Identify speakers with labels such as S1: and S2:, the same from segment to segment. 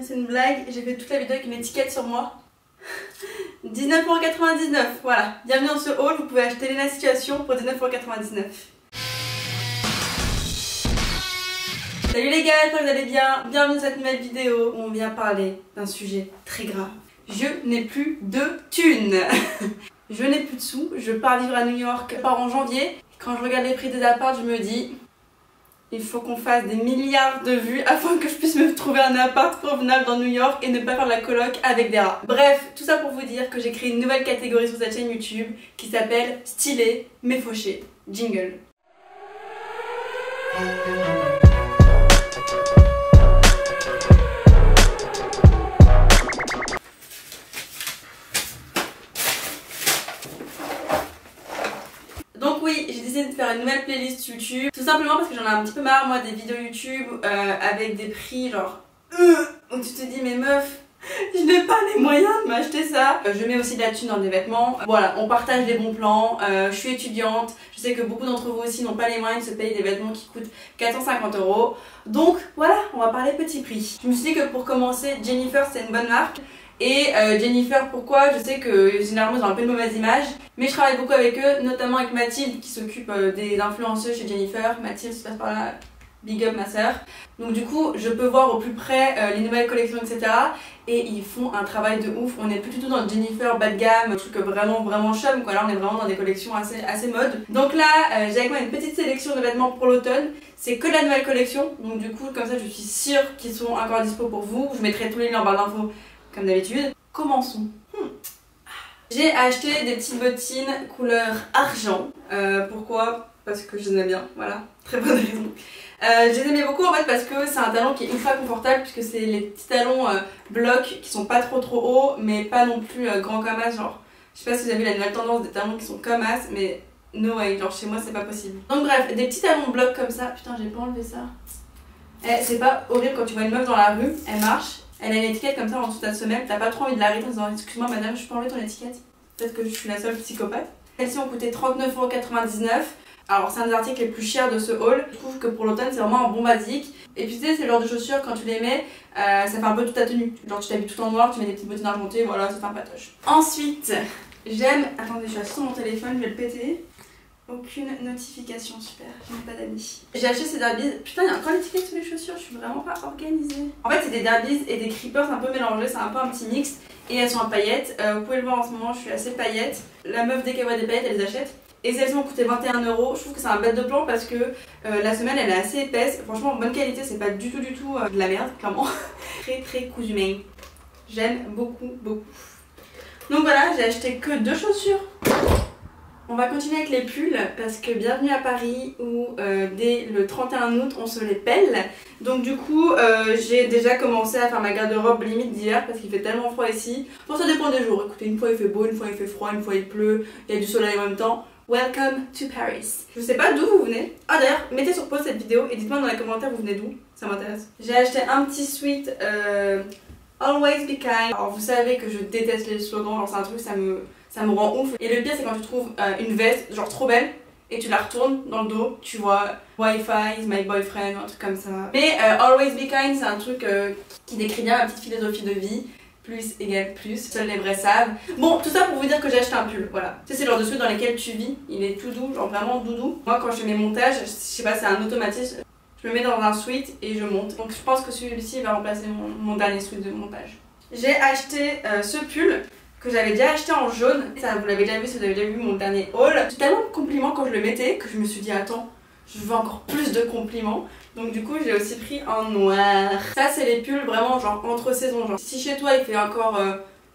S1: mais c'est une blague, j'ai fait toute la vidéo avec une étiquette sur moi. 19,99€, voilà. Bienvenue dans ce haul, vous pouvez acheter Lena Situation pour 19,99€. Salut les gars, j'espère que vous allez bien. Bienvenue dans cette nouvelle vidéo où on vient parler d'un sujet très grave. Je n'ai plus de thunes. Je n'ai plus de sous, je pars vivre à New York, je pars en janvier. Quand je regarde les prix des apparts, je me dis il faut qu'on fasse des milliards de vues afin que je puisse me trouver un appart convenable dans New York et ne pas faire la coloc avec des rats. Bref, tout ça pour vous dire que j'ai créé une nouvelle catégorie sur cette chaîne YouTube qui s'appelle Stylé mais fauché. Jingle. Donc oui, j'ai décidé de faire une nouvelle playlist YouTube, tout simplement parce que j'en ai un petit peu marre moi des vidéos YouTube avec des prix genre où tu te dis mais meuf, je n'ai pas les moyens de m'acheter ça. Je mets aussi de la thune dans des vêtements. Voilà, on partage les bons plans. Je suis étudiante, je sais que beaucoup d'entre vous aussi n'ont pas les moyens de se payer des vêtements qui coûtent 450€. Donc voilà, on va parler petit prix. Je me suis dit que pour commencer, Jennifer c'est une bonne marque. Et Jennifer, pourquoi? Je sais que généralement ils ont un peu de mauvaise image, mais je travaille beaucoup avec eux, notamment avec Mathilde qui s'occupe des influenceuses chez Jennifer. Mathilde, se passe par là, big up ma soeur. Donc du coup, je peux voir au plus près les nouvelles collections, etc. Et ils font un travail de ouf. On n'est plus du tout dans Jennifer bas de gamme, un truc vraiment chum quoi. Là on est vraiment dans des collections assez mode. Donc là, j'ai avec moi une petite sélection de vêtements pour l'automne. C'est que la nouvelle collection, donc du coup comme ça je suis sûre qu'ils sont encore dispo pour vous. Je mettrai tous les liens en barre d'infos comme d'habitude. Commençons. J'ai acheté des petites bottines couleur argent. Pourquoi? Parce que je les aime bien, voilà, très bonne raison. Je les aimais beaucoup en fait parce que c'est un talon qui est ultra confortable puisque c'est les petits talons blocs qui sont pas trop hauts mais pas non plus grands comme as, genre je sais pas si vous avez vu la nouvelle tendance des talons qui sont comme as mais no way, genre chez moi c'est pas possible. Donc bref, des petits talons blocs comme ça, putain j'ai pas enlevé ça. C'est pas horrible quand tu vois une meuf dans la rue, elle marche, elle a une étiquette comme ça en dessous de ta semelle, t'as pas trop envie de l'arrêter en disant excuse-moi madame, je peux enlever ton étiquette? Peut-être que je suis la seule psychopathe. Celles-ci ont coûté 39,99€. Alors c'est un des articles les plus chers de ce haul. Je trouve que pour l'automne c'est vraiment un bon basique. Et puis tu sais c'est le genre de chaussures quand tu les mets, ça fait un peu toute ta tenue. Genre tu t'habilles tout en noir, tu mets des petites bottines argentées, voilà ça fait un patoche. Ensuite, j'aime... Attendez, je suis assise sur mon téléphone, je vais le péter. Aucune notification, super, je n'ai pas d'amis. J'ai acheté ces derbies, putain il y a encore l'étiquette sur les chaussures, je suis vraiment pas organisée. En fait c'est des derbies et des creepers un peu mélangés, c'est un peu un petit mix. Et elles sont en paillettes, vous pouvez le voir en ce moment, je suis assez paillettes. La meuf dès qu'elle voit des paillettes elle les achète. Et celles-ci m'ont coûté 21€, je trouve que c'est un bête de plan parce que la semelle elle est assez épaisse. Franchement en bonne qualité, c'est pas du tout de la merde, clairement. Très cousu main. J'aime beaucoup. Donc voilà, j'ai acheté que 2 chaussures. On va continuer avec les pulls parce que bienvenue à Paris où dès le 31 août on se les pèle. Donc du coup j'ai déjà commencé à faire ma garde-robe limite d'hiver parce qu'il fait tellement froid ici. Bon ça dépend des jours, écoutez une fois il fait beau, une fois il fait froid, une fois il pleut, il y a du soleil en même temps. Welcome to Paris. Je sais pas d'où vous venez. Ah d'ailleurs mettez sur pause cette vidéo et dites-moi dans les commentaires vous venez d'où, ça m'intéresse. J'ai acheté un petit sweat Always Be Kind. Alors vous savez que je déteste les slogans, genre c'est un truc ça me rend ouf. Et le pire c'est quand tu trouves une veste genre trop belle et tu la retournes dans le dos, tu vois Wi-Fi is my boyfriend ou un truc comme ça. Mais Always Be Kind c'est un truc qui décrit bien ma petite philosophie de vie. Plus égale plus, seuls les vrais savent. Bon, tout ça pour vous dire que j'ai acheté un pull, voilà. Tu sais, c'est le genre de sweat dans lesquels tu vis, il est tout doux, genre vraiment doudou. Moi quand je fais mes montages, je sais pas, c'est un automatisme. Je me mets dans un sweat et je monte. Donc je pense que celui-ci va remplacer mon dernier sweat de montage. J'ai acheté ce pull que j'avais déjà acheté en jaune. Ça, vous l'avez déjà vu si vous avez déjà vu mon dernier haul. J'ai tellement de compliments quand je le mettais que je me suis dit attends, je veux encore plus de compliments. Donc du coup j'ai aussi pris en noir. Ça c'est les pulls vraiment genre entre saisons. Genre si chez toi il fait encore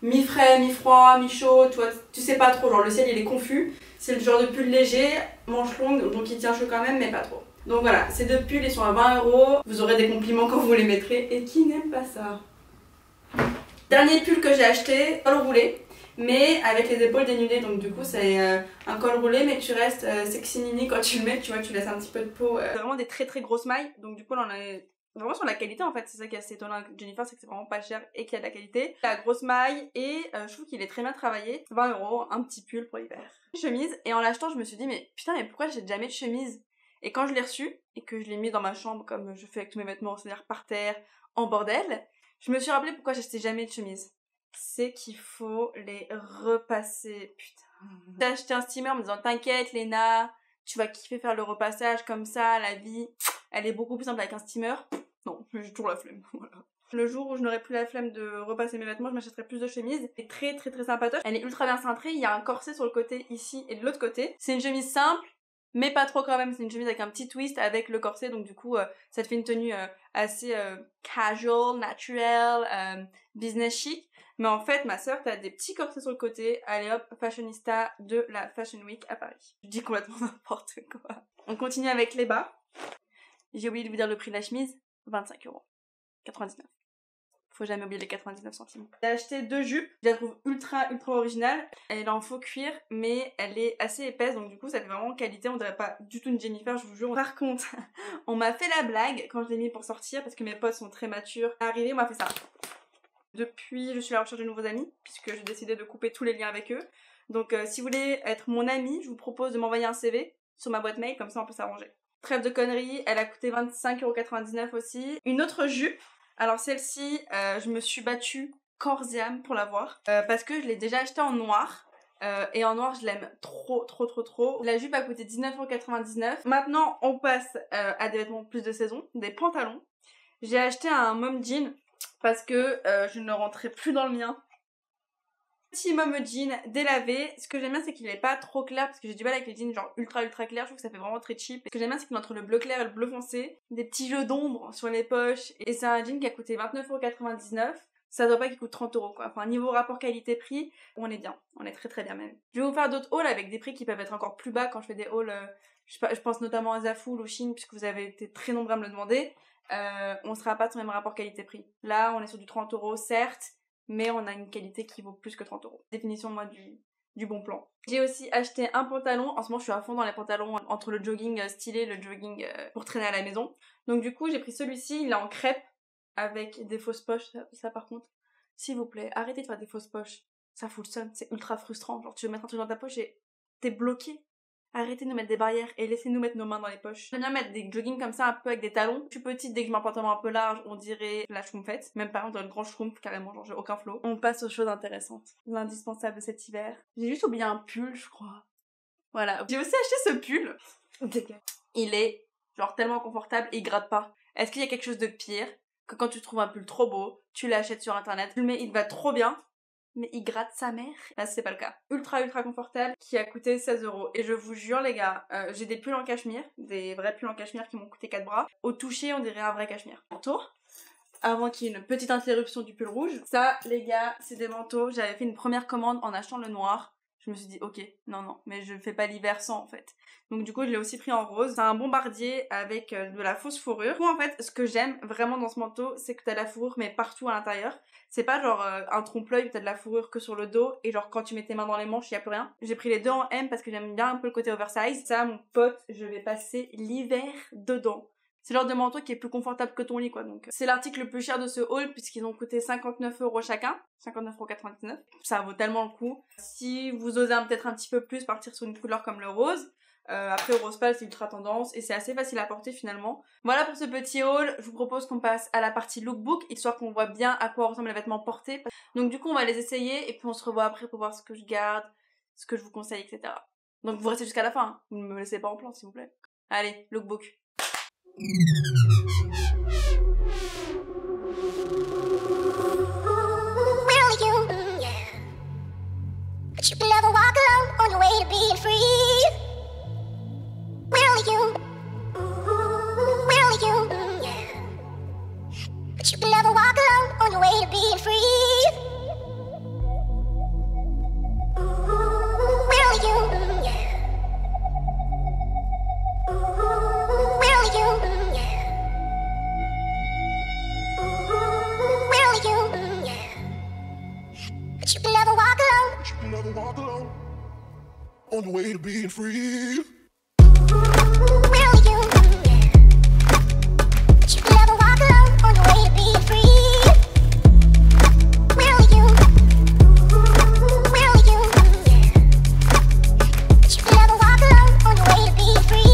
S1: mi-frais, mi-froid, mi-chaud, tu sais pas trop, genre le ciel il est confus. C'est le genre de pull léger, manche longue, donc il tient chaud quand même mais pas trop. Donc voilà, ces 2 pulls ils sont à 20€. Vous aurez des compliments quand vous les mettrez. Et qui n'aime pas ça? Dernier pull que j'ai acheté, col roulé. Mais avec les épaules dénudées, donc du coup c'est un col roulé mais tu restes sexy nini quand tu le mets, tu vois, tu laisses un petit peu de peau. C'est vraiment des très grosses mailles, donc du coup là on est vraiment sur la qualité en fait, c'est ça qui est assez étonnant avec Jennifer, c'est que c'est vraiment pas cher et qu'il y a de la qualité. La grosse maille et je trouve qu'il est très bien travaillé, 20€, un petit pull pour l'hiver. Chemise, et en l'achetant je me suis dit mais putain mais pourquoi j'ai jamais de chemise? Et quand je l'ai reçu et que je l'ai mis dans ma chambre comme je fais avec tous mes vêtements, c'est-à-dire par terre, en bordel, Je me suis rappelé pourquoi j'achetais jamais de chemises. C'est qu'il faut les repasser. Putain. J'ai acheté un steamer en me disant t'inquiète Léna, tu vas kiffer faire le repassage comme ça, la vie, elle est beaucoup plus simple avec un steamer. Non, j'ai toujours la flemme. Voilà. Le jour où je n'aurai plus la flemme de repasser mes vêtements, je m'achèterai plus de chemises. Elle est très très très sympatoche. Elle est ultra bien cintrée, il y a un corset sur le côté ici et de l'autre côté. C'est une chemise simple, mais pas trop quand même. C'est une chemise avec un petit twist avec le corset, donc du coup ça te fait une tenue assez casual, naturelle, business chic. Mais en fait, ma soeur, t'as des petits corsets sur le côté. Allez hop, fashionista de la Fashion Week à Paris. Je dis complètement n'importe quoi. On continue avec les bas. J'ai oublié de vous dire le prix de la chemise. 25,99 €. Faut jamais oublier les 99 centimes. J'ai acheté 2 jupes. Je la trouve ultra originale. Elle est en faux cuir, mais elle est assez épaisse. Donc du coup, ça fait vraiment qualité. On dirait pas du tout une Jennifer, je vous jure. Par contre, on m'a fait la blague quand je l'ai mis pour sortir, parce que mes potes sont très matures. Arrivé, on m'a fait ça. Depuis, je suis à la recherche de nouveaux amis, puisque j'ai décidé de couper tous les liens avec eux. Donc si vous voulez être mon ami, je vous propose de m'envoyer un CV sur ma boîte mail, comme ça on peut s'arranger. Trêve de conneries, elle a coûté 25,99 € aussi. Une autre jupe, alors celle-ci, je me suis battue corps et âme pour l'avoir, parce que je l'ai déjà achetée en noir. Et en noir, je l'aime trop. La jupe a coûté 19,99 €. Maintenant, on passe à des vêtements plus de saison, des pantalons. J'ai acheté un mom jean, parce que je ne rentrais plus dans le mien. Petit mom jean délavé. Ce que j'aime bien, c'est qu'il est pas trop clair, parce que j'ai du mal avec les jeans genre ultra clairs. Je trouve que ça fait vraiment très cheap. Ce que j'aime bien, c'est qu'il est entre le bleu clair et le bleu foncé. Des petits jeux d'ombre sur les poches. Et c'est un jean qui a coûté 29,99 €. Ça doit pas qu'il coûte 30 € quoi. Enfin, niveau rapport qualité-prix, on est bien. On est très bien même. Je vais vous faire d'autres hauls avec des prix qui peuvent être encore plus bas quand je fais des hauls. Je pense notamment à Zaful ou Shein, puisque vous avez été très nombreux à me le demander. On sera pas sur le même rapport qualité-prix. Là, on est sur du 30 € certes, mais on a une qualité qui vaut plus que 30 €. Définition, moi, du bon plan. J'ai aussi acheté un pantalon. En ce moment, je suis à fond dans les pantalons entre le jogging stylé et le jogging pour traîner à la maison. Donc du coup, j'ai pris celui-ci. Il est en crêpe avec des fausses poches. Ça par contre, s'il vous plaît, arrêtez de faire des fausses poches. Ça fout le seum. C'est ultra frustrant. Genre, tu veux mettre un truc dans ta poche et t'es bloqué. Arrêtez de nous mettre des barrières et laissez-nous mettre nos mains dans les poches. J'aime bien mettre des joggings comme ça, un peu avec des talons. Je suis petite, dès que je mets un pantalon un peu large, on dirait la schtroumpfette. Même par exemple, dans le grand schtroumpf, carrément, genre j'ai aucun flow. On passe aux choses intéressantes. L'indispensable de cet hiver. J'ai juste oublié un pull, je crois. Voilà. J'ai aussi acheté ce pull. Il est genre tellement confortable et il gratte pas. Est-ce qu'il y a quelque chose de pire que quand tu trouves un pull trop beau, tu l'achètes sur internet, tu le mets, il te va trop bien, mais il gratte sa mère? Là, c'est pas le cas. Ultra confortable, qui a coûté 16 €. Et je vous jure, les gars, j'ai des pulls en cachemire, des vrais pulls en cachemire qui m'ont coûté 4 bras. Au toucher, on dirait un vrai cachemire. Manteau, avant qu'il y ait une petite interruption du pull rouge. Ça, les gars, c'est des manteaux. J'avais fait une première commande en achetant le noir. Je me suis dit, ok, non, mais je fais pas l'hiver sans, en fait. Donc du coup, je l'ai aussi pris en rose. C'est un bombardier avec de la fausse fourrure. Du coup, en fait, ce que j'aime vraiment dans ce manteau, c'est que t'as de la fourrure, mais partout à l'intérieur. C'est pas genre un trompe-l'œil où t'as de la fourrure que sur le dos, et genre quand tu mets tes mains dans les manches, y a plus rien. J'ai pris les deux en M parce que j'aime bien un peu le côté oversize. Ça, mon pote, je vais passer l'hiver dedans. C'est le genre de manteau qui est plus confortable que ton lit, quoi. Donc c'est l'article le plus cher de ce haul, puisqu'ils ont coûté 59 € chacun. 59,99 €. Ça vaut tellement le coup. Si vous osez peut-être un petit peu plus partir sur une couleur comme le rose, après au rose pâle c'est ultra tendance et c'est assez facile à porter finalement. Voilà pour ce petit haul. Je vous propose qu'on passe à la partie lookbook, histoire qu'on voit bien à quoi ressemblent les vêtements portés. Donc du coup on va les essayer et puis on se revoit après pour voir ce que je garde, ce que je vous conseille, etc. Donc vous restez jusqu'à la fin, hein. Vous ne me laissez pas en plan s'il vous plaît. Allez, lookbook.
S2: But you can never walk alone on your way to being free. We're only human. We're only human, yeah. But you can never walk alone on your way to being free. We're only human, yeah. We're only human, yeah. We're only human, yeah. But you can never walk alone.
S3: Never walk alone on the way to being free.
S2: We're only human, yeah. But you can never walk alone on your way to being free. We're only human. We're only human, yeah. But you can never walk alone on your way to being free.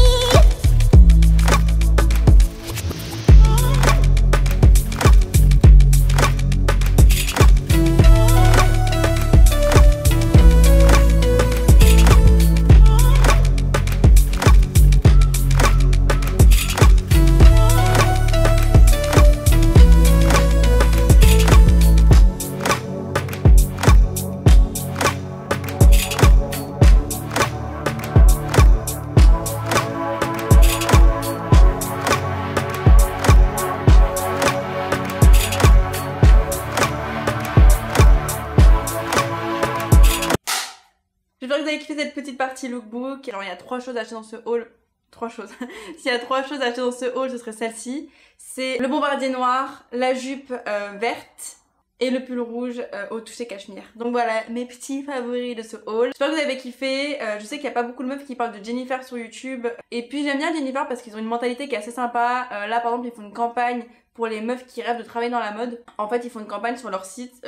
S1: kiffé cette petite partie lookbook, genre il y a 3 choses à acheter dans ce haul. 3 choses. S'il y a 3 choses à acheter dans ce haul, ce serait celle-ci. C'est le bombardier noir, la jupe verte et le pull rouge au toucher cachemire. Donc voilà, mes petits favoris de ce haul. J'espère que vous avez kiffé. Je sais qu'il n'y a pas beaucoup de meufs qui parlent de Jennifer sur YouTube. Et puis j'aime bien Jennifer parce qu'ils ont une mentalité qui est assez sympa. Là par exemple, ils font une campagne pour les meufs qui rêvent de travailler dans la mode. En fait, ils font une campagne sur leur site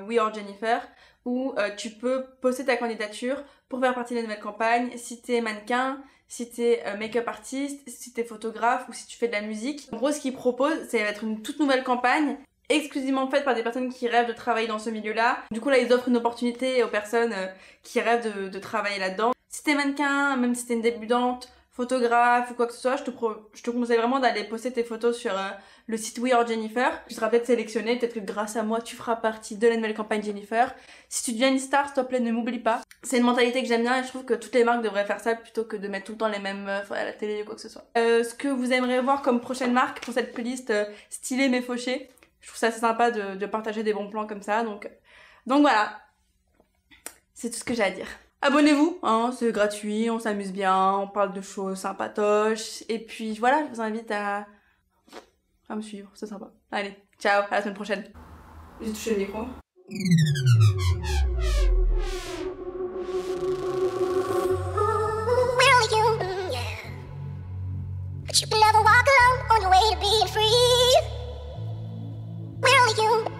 S1: We Are Jennifer, où tu peux poster ta candidature pour faire partie de la nouvelle campagne. Si t'es mannequin, si t'es make-up artiste, si t'es photographe ou si tu fais de la musique. En gros, ce qu'ils proposent, c'est d'être une toute nouvelle campagne exclusivement faite par des personnes qui rêvent de travailler dans ce milieu-là. Du coup là, ils offrent une opportunité aux personnes qui rêvent de travailler là-dedans. Si t'es mannequin, même si t'es une débutante, photographe ou quoi que ce soit, je te conseille vraiment d'aller poster tes photos sur le site We Are Jennifer. Tu seras peut-être sélectionné, peut-être que grâce à moi, tu feras partie de la nouvelle campagne Jennifer. Si tu deviens une star, s'il te plaît, ne m'oublie pas. C'est une mentalité que j'aime bien et je trouve que toutes les marques devraient faire ça plutôt que de mettre tout le temps les mêmes meufs à la télé ou quoi que ce soit. Ce que vous aimeriez voir comme prochaine marque pour cette playlist stylée mais fauchée. Je trouve ça assez sympa de partager des bons plans comme ça, donc voilà. C'est tout ce que j'ai à dire. Abonnez-vous, hein, c'est gratuit, on s'amuse bien, on parle de choses sympatoches, et puis voilà, je vous invite à me suivre, c'est sympa. Allez, ciao, à la semaine prochaine. J'ai touché le micro.
S2: Where are you? Yeah. But you can never walk alone on your way to being free. Where are you?